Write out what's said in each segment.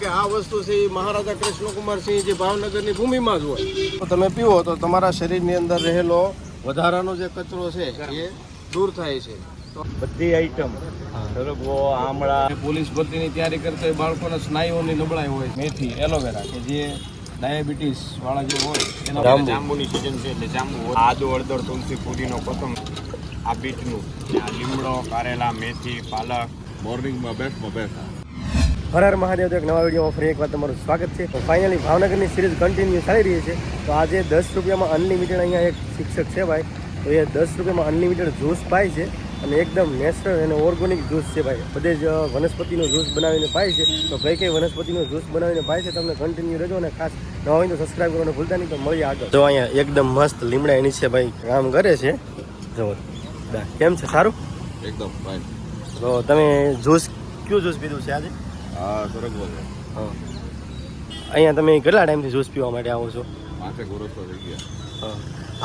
કે આ વસ્તુ છે એ મહારાજા કૃષ્ણકુમારસિંહજી ભાવનગરની ભૂમિમાં જ હોય. તો તમે પીવો તો તમારા શરીરની અંદર રહેલો વધારાનો જે કચરો છે એ દૂર થાય છે. તો બધી આઈટમ સરગવો, આમળા. પોલીસ ભરતીની તૈયારી કરતા હોય બાળકોને સ્નાયુઓની નબળાઈ હોય, મેથી, એલોવેરા કે જે ડાયાબિટીસ વાળા જે હોય એના જાંબુની સિઝન છે એટલે જાંબુ, આદુ, હળદર, તુલસી, પુદીનો, કોથમરી, આ બીટનું, આ લીમડો, કારેલા, મેથી, પાલક. મોર્નિંગમાં બેસ્ટમાં બેસ્ટ. હર હર મહાદેવ. તો એક નવા વિડીયોમાં ફરી એકવાર તમારું સ્વાગત છે. તો ફાઇનલી ભાવનગરની સિરીઝ કન્ટિન્યુ ચાલી રહી છે. તો આજે 10 રૂપિયામાં અનલિમિટેડ અહીંયા એક શિક્ષક છે ભાઈ, તો એ 10 રૂપિયામાં અનલિમિટેડ જ્યુસ પાય છે અને એકદમ નેચરલ અને ઓર્ગેનિક જ્યુસ છે ભાઈ. બધે જ વનસ્પતિનો જ્યુસ બનાવીને પાય છે. તો કઈ વનસ્પતિનો જ્યુસ બનાવીને પાય છે તમને કન્ટિન્યુ રહેજો અને ખાસ નવા હોય તો સબસ્ક્રાઈબ કરવાનું ભૂલતા નહીં. તો મળીએ આગળ. તો અહીંયા એકદમ મસ્ત લીમડા એની છે ભાઈ, કામ કરે છે. જો કેમ છે? સારું એકદમ ફાઇન. તો તમે જ્યુસ કયું જ્યુસ પીધું છે આજે? હા, સરગવો છે. હા, અહીંયા તમે કેટલા ટાઈમથી જ્યુસ પીવા માટે આવો છો? 5 વર્ષ થઈ ગયા. હા,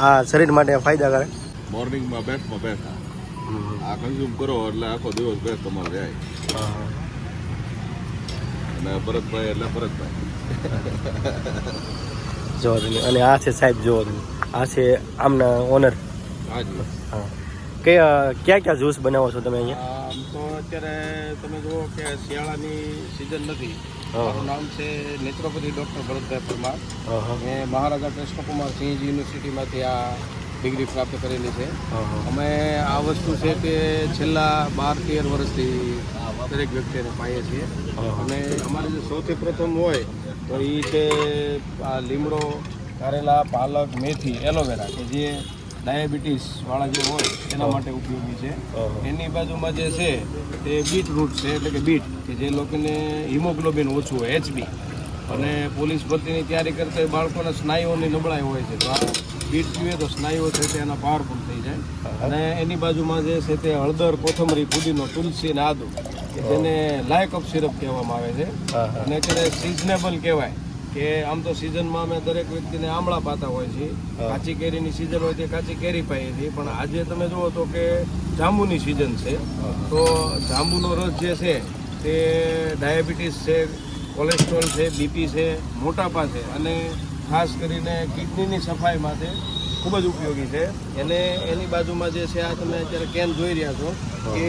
આ શરીર માટે ફાયદાકારક. મોર્નિંગમાં બેસ્ટમાં બેસ્ટ. આ કન્ઝ્યુમ કરો એટલે આખો દિવસ બેસ્ટ તમારે જાય. અને ભરતભાઈ એટલે ભરતભાઈ. જો તમે, અને આ છે સાહેબ, જુઓ તમે, આ છે આમના ઓનર. હાજી. હા, ક્યાં ક્યાં જ્યુસ બનાવો છો તમે અહીંયા? આમ તો અત્યારે તમે જુઓ કે શિયાળાની સિઝન નથી. મારું નામ છે નેત્રોપતિ ડૉક્ટર ભરતભાઈ પરમાર. મેં મહારાજા કૃષ્ણકુમારસિંહજી યુનિવર્સિટીમાંથી આ ડિગ્રી પ્રાપ્ત કરેલી છે. અમે આ વસ્તુ છે તે છેલ્લા 12-13 વર્ષથી દરેક વ્યક્તિને પાઈએ છીએ. અને અમારે જે સૌથી પ્રથમ હોય તો એ છે આ લીમડો, કારેલા, પાલક, મેથી, એલોવેરા કે જે ડાયાબિટીસ વાળા જે હોય એના માટે ઉપયોગી છે. એની બાજુમાં જે છે તે બીટ રૂટ છે, એટલે કે બીટ કે જે લોકોને હિમોગ્લોબિન ઓછું હોય, HB, અને પોલીસ ભરતીની તૈયારી કરતા હોય બાળકોને સ્નાયુઓની નબળાઈ હોય છે. તો આ બીટ પીવે તો સ્નાયુઓ છે તે એના પાવરફુલ થઈ જાય. અને એની બાજુમાં જે છે તે હળદર, કોથમરી, પુદીનો, તુલસી અને આદુ કે જેને લાયક ઓફ સિરપ કહેવામાં આવે છે. અને અત્યારે સિઝનેબલ કહેવાય કે આમ તો સિઝનમાં અમે દરેક વ્યક્તિને આમળા પાતા હોય છે. કાચી કેરીની સિઝન હોય તે કાચી કેરી પાઈએ છીએ. પણ આજે તમે જુઓ તો કે જાંબુની સિઝન છે. તો જાંબુનો રસ જે છે તે ડાયાબિટીસ છે, કોલેસ્ટ્રોલ છે, બીપી છે, મોટાપા છે અને ખાસ કરીને કિડનીની સફાઈ માટે ખૂબ જ ઉપયોગી છે. એને એની બાજુમાં જે છે આ તમે અત્યારે કેન જોઈ રહ્યા છો કે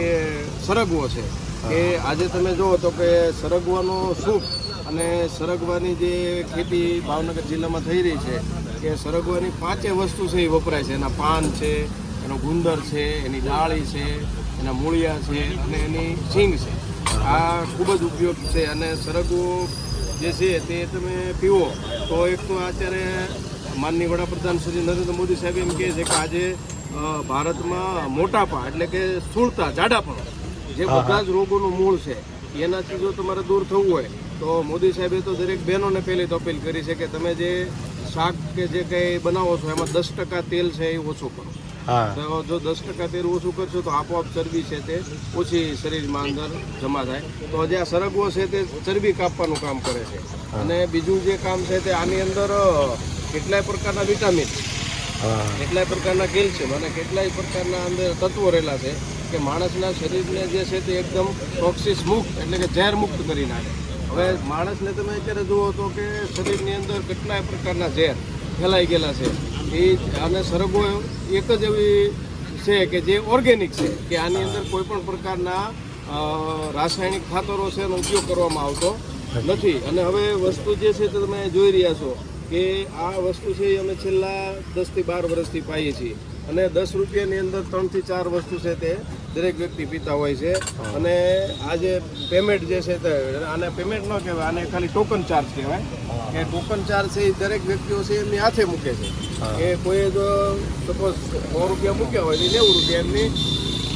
સરગવો છે. કે આજે તમે જુઓ તો કે સરગવાનો સૂપ અને સરગવાની જે ખેતી ભાવનગર જિલ્લામાં થઈ રહી છે કે સરગવાની 5 વસ્તુ છે એ વપરાય છે. એના પાન છે, એનો ગુંદર છે, એની ડાળી છે, એના મૂળિયા છે અને એની સિંગ છે. આ ખૂબ જ ઉપયોગી છે. અને સરગવો જે છે તે તમે પીવો તો એક તો અત્યારે માનનીય વડાપ્રધાન શ્રી નરેન્દ્ર મોદી સાહેબ એમ કહે છે કે આજે ભારતમાં મોટાપા એટલે કે સ્થૂળતા, જાડાપણ જે બધા જ રોગોનું મૂળ છે એનાથી જો તમારે દૂર થવું હોય તો મોદી સાહેબે તો દરેક બહેનોને પહેલી તો અપીલ કરી છે કે તમે જે શાક કે જે કંઈ બનાવો છો એમાં 10% તેલ છે એ ઓછું કરો. તો જો 10% તેલ ઓછું કરશો તો આપોઆપ ચરબી છે તે ઓછી શરીરમાં અંદર જમા થાય. તો જે આ સરગવો છે તે ચરબી કાપવાનું કામ કરે છે. અને બીજું જે કામ છે તે આની અંદર કેટલાય પ્રકારના વિટામિન, કેટલાય પ્રકારના કેલ્શિયમ અને કેટલાય પ્રકારના અંદર તત્વો રહેલા છે કે માણસના શરીરને જે છે તે એકદમ ટોક્સિસ મુક્ત એટલે કે ઝેર મુક્ત કરી નાખે. હવે માણસને તમે અત્યારે જુઓ તો કે શરીરની અંદર કેટલાય પ્રકારના ઝેર ફેલાઈ ગયેલા છે. એ અને સરગવો એક જ એવી છે કે જે ઓર્ગેનિક છે કે આની અંદર કોઈ પણ પ્રકારના રાસાયણિક ખાતરો છે એનો ઉપયોગ કરવામાં આવતો નથી. અને હવે વસ્તુ જે છે તે તમે જોઈ રહ્યા છો કે આ વસ્તુ છે એ અમે છેલ્લા 10 થી 12 વર્ષથી પાઈએ છીએ. અને 10 રૂપિયાની અંદર 3 થી 4 વસ્તુ છે તે દરેક વ્યક્તિ પીતા હોય છે. અને આ જે પેમેન્ટ જે છે તે આને પેમેન્ટ ન કહેવાય, આને ખાલી ટોકન ચાર્જ કહેવાય. કે ટોકન ચાર્જ છે એ દરેક વ્યક્તિઓ છે એમની હાથે મૂકે છે. કે કોઈ જો સપોઝ 100 રૂપિયા મૂક્યા હોય તો 90 રૂપિયા એમની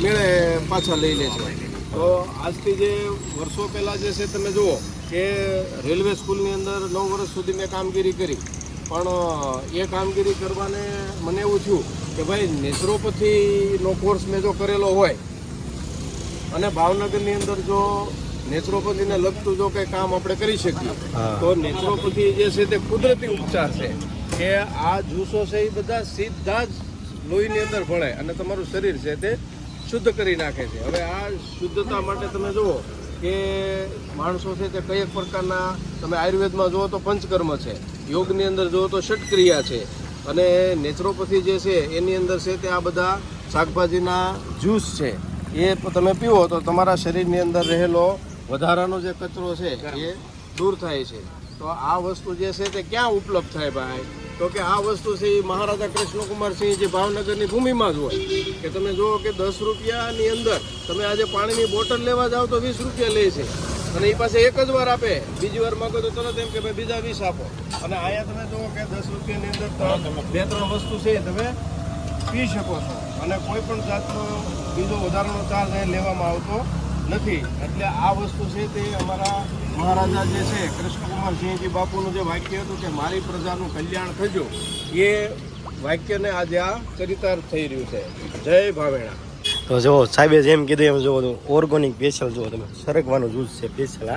મેળે પાછા લઈ લે છે. તો આજથી જે વર્ષો પહેલાં જે છે તમે જુઓ કે રેલવે સ્કૂલની અંદર 9 વર્ષ સુધી મેં કામગીરી કરી. પણ એ કામગીરી કરવાને મને એવું થયું કે ભાઈ નેચરોપથીનો કોર્સ મેં જો કરેલો હોય અને ભાવનગરની અંદર જો નેચરોપથીને લગતું જો કંઈ કામ આપણે કરી શકીએ તો નેચરોપથી જે છે તે કુદરતી ઉપચાર છે કે આ જ્યુસો છે એ બધા સીધા જ લોહીની અંદર ભળે અને તમારું શરીર છે તે શુદ્ધ કરી નાખે છે. હવે આ શુદ્ધતા માટે તમે જુઓ કે માણસો છે તે કઈ પ્રકારના, તમે આયુર્વેદમાં જુઓ તો પંચકર્મ છે, યોગની અંદર જુઓ તો ષટક્રિયા છે, અને નેચરોપેથી જે છે એની અંદર છે તે આ બધા શાકભાજીના જ્યુસ છે એ તમે પીવો તો તમારા શરીરની અંદર રહેલો વધારાનો જે કચરો છે એ દૂર થાય છે. તો આ વસ્તુ જે છે તે ક્યાં ઉપલબ્ધ થાય ભાઈ? તો કે આ વસ્તુ છે એ મહારાજા કૃષ્ણકુમારસિંહજી ભાવનગરની ભૂમિમાં જ હોય. કે તમે જુઓ કે 10 રૂપિયાની અંદર તમે આજે પાણીની બોટલ લેવા જાઓ તો 20 રૂપિયા લે છે, અને એ પાસે એક જ વાર આપે, બીજી વાર માંગો તો તરત એમ કે ભાઈ બીજા 20 આપો. અને અહીંયા તમે જુઓ કે 10 રૂપિયાની અંદર તો 2-3 વસ્તુ છે તમે પી શકો છો, અને કોઈ પણ જાતનો બીજો વધારાનો ચાર્જ અહીં લેવામાં આવતો નથી. એટલે આ વસ્તુ છે તે અમારા મહારાજા જે છે કૃષ્ણકુમારસિંહજી બાપુનું જે વાક્ય હતું કે મારી પ્રજાનું કલ્યાણ થજો, એ વાક્યને આજે આ ચરિતાર્થ થઈ રહ્યું છે. જય ભાવેણા. તો જો સાહેબે જેમ કીધું એમ જુઓ તો ઓર્ગોનિક સ્પેશિયલ જુઓ તમે, સરગવાનું જ્યુસ છે સ્પેશિયલ.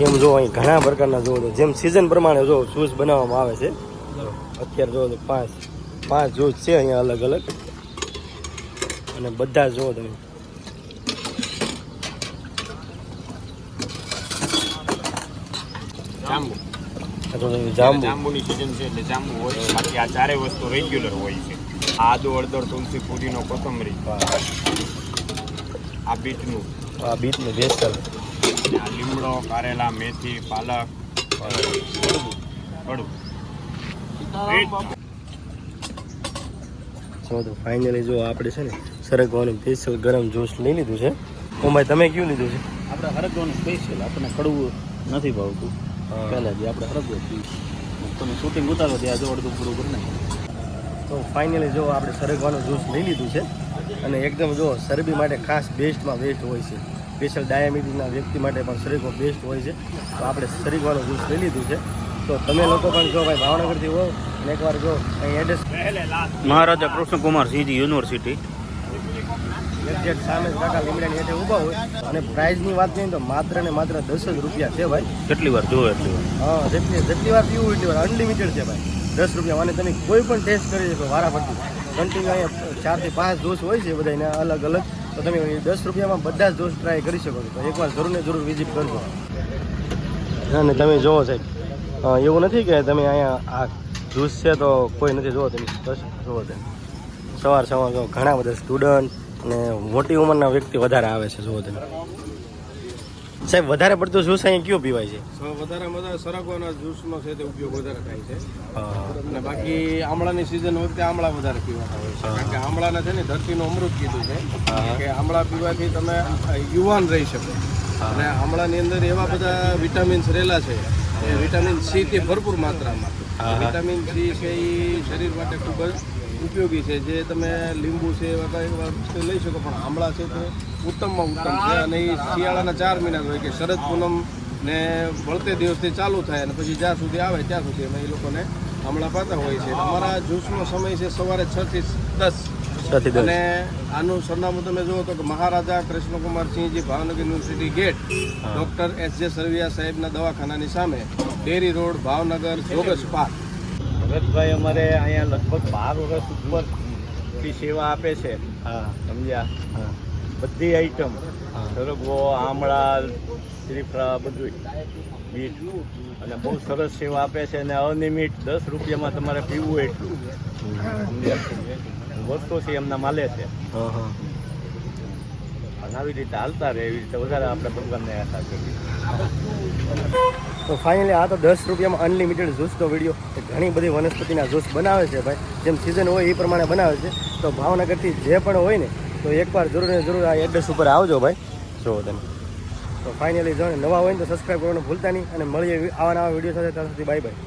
એમ જો અહીં ઘણા પ્રકારના જુઓ તો જેમ સિઝન પ્રમાણે જો જ્યુસ બનાવવામાં આવે છે. અત્યારે જુઓ તો પાંચ જ્યુસ છે અહીંયા અલગ અલગ, અને બધા જુઓ તમે. જાંબુની સિઝન છે એટલે જાંબુ હોય, બાકી આ ચારેય વસ્તુ રેગ્યુલર હોય છે. આદુ, હળદર, તુલસી, પુદીનો, કોથમરી, આ બીટનું સ્પેશિયલ, આ લીમડો, કારેલા, મેથી, પાલક, કડું. તો ફાઇનલી જો આપણે છે ને સરગવાનું સ્પેશિયલ ગરમ જ્યુસ લઈ લીધું છે. ઓમાય તમે કયું લીધું છે? આપણે હરગવાનું સ્પેશિયલ, આપણને કડવું નથી ભાવતું પહેલાંથી, આપણે હરગવું તમે શૂટિંગ ઉતારો ત્યાં જો અડધું પૂરું કરી નાખો. તો ફાઇનલી જો આપણે સરગવાનું જ્યુસ લઈ લીધું છે, અને એકદમ જો શરબી માટે ખાસ બેસ્ટમાં બેસ્ટ હોય છે. સ્પેશિયલ ડાયાબિટીસના વ્યક્તિ માટે પણ સરગવો બેસ્ટ હોય છે. તો આપણે સરગવાનું જ્યુસ લઈ લીધું છે. તો તમે લોકો પણ જો ભાઈ ભાવનગરથી હો અને એકવાર જો અહીં એડ્રેસ મહારાજા કૃષ્ણકુમારસિંહજી યુનિવર્સિટી એક્ઝેક્ટ સામે જ કાકા લીમડાની હેઠે ઊભા હોય. અને પ્રાઇઝની વાત કરીએ તો માત્ર ને માત્ર 10 જ રૂપિયા છે ભાઈ. કેટલી વાર જોવે એટલી વાર. હા, જેટલી વાર પીવું એટલી વાર, અનલિમિટેડ છે ભાઈ. 10 રૂપિયા અને તમે કોઈ પણ ટેસ્ટ કરી શકો વારાફરતી. કન્ટિન્યુ અહીંયા 4 થી 5 જ્યુસ હોય છે બધાને અલગ અલગ. તો તમે 10 રૂપિયામાં બધા જ જ્યુસ ટ્રાય કરી શકો છો. તો એકવાર જરૂર ને જરૂર વિઝિટ કરજો. અને તમે જોવો સાહેબ, એવું નથી કે તમે અહીંયા આ જ્યુસ છે તો કોઈ નથી. જુઓ તમે જુઓ તમે સવાર જો ઘણા બધા સ્ટુડન્ટ અને મોટી ઉંમરના વ્યક્તિ વધારે આવે છે. જુઓ તમે સાહેબ, વધારે પડતું જ્યુસ અહીંયા કયું પીવાય છે? વધારે સરગવાના જ્યુસનો છે તે ઉપયોગ વધારે થાય છે. અને બાકી આમળાની સિઝન વખતે આમળા વધારે પીવાના હોય છે, કારણ કે આમળાને છે ને ધરતીનું અમૃત કીધું છે કે આમળા પીવાથી તમે યુવાન રહી શકો. અને આમળાની અંદર એવા બધા વિટામિન્સ રહેલા છે, એ વિટામિન સી થી ભરપૂર માત્રામાં. વિટામિન સી છે એ શરીર માટે ખૂબ જ ઉપયોગી છે. જે તમે લીંબુ છે એવા વસ્તુ લઈ શકો, પણ આમળા છે તે ઉત્તમમાં ઉત્તમ છે. અને એ શિયાળાના 4 મહિના હોય કે શરદ પૂનમ ને બળતે દિવસથી ચાલુ થાય, અને પછી જ્યાં સુધી આવે ત્યાં સુધી એમાં એ લોકોને આમળા પાતા હોય છે. અમારા જ્યુસનો સમય છે સવારે 6 થી 10. અને આનું સરનામું તમે જુઓ તો કે Maharaja Krishnakumarsinhji Bhavnagar university gate, doctor S.J. Sarvaiya સાહેબના દવાખાનાની સામે, dairy road, Bhavnagar, joggers park. Bharatbhai અમારે અહીંયા લગભગ 12 વર્ષ ઉપરથી સેવા આપે છે. સમજ્યા? બધી આઈટમ, સરગવો, આમળા, શ્રીફળા, બધું બીટ, અને બહુ સરસ સેવા આપે છે. અને અનિયમિત 10 રૂપિયામાં તમારે પીવું એટલું. વર્ષોથી એમના માલે છે. અને આવી રીતે હાલતા રહે, એવી રીતે વધારે આપણે ભગવાનને આશા કરીએ. તો ફાઇનલી આ તો 10 રૂપિયામાં અનલિમિટેડ જ્યુસનો વિડીયો. ઘણી બધી વનસ્પતિના જ્યુસ બનાવે છે ભાઈ, જેમ સિઝન હોય એ પ્રમાણે બનાવે છે. તો ભાવનગરથી જે પણ હોય ને તો એકવાર જરૂર ને જરૂર આ એડ્રેસ ઉપર આવજો ભાઈ. જો તમે તો ફાઇનલી જો નવા હોય ને તો સબસ્ક્રાઈબ કરવાનું ભૂલતા નહીં, અને મળીએ આવા નવા વિડીયો સાથે. ત્યાં સુધી બાય બાય.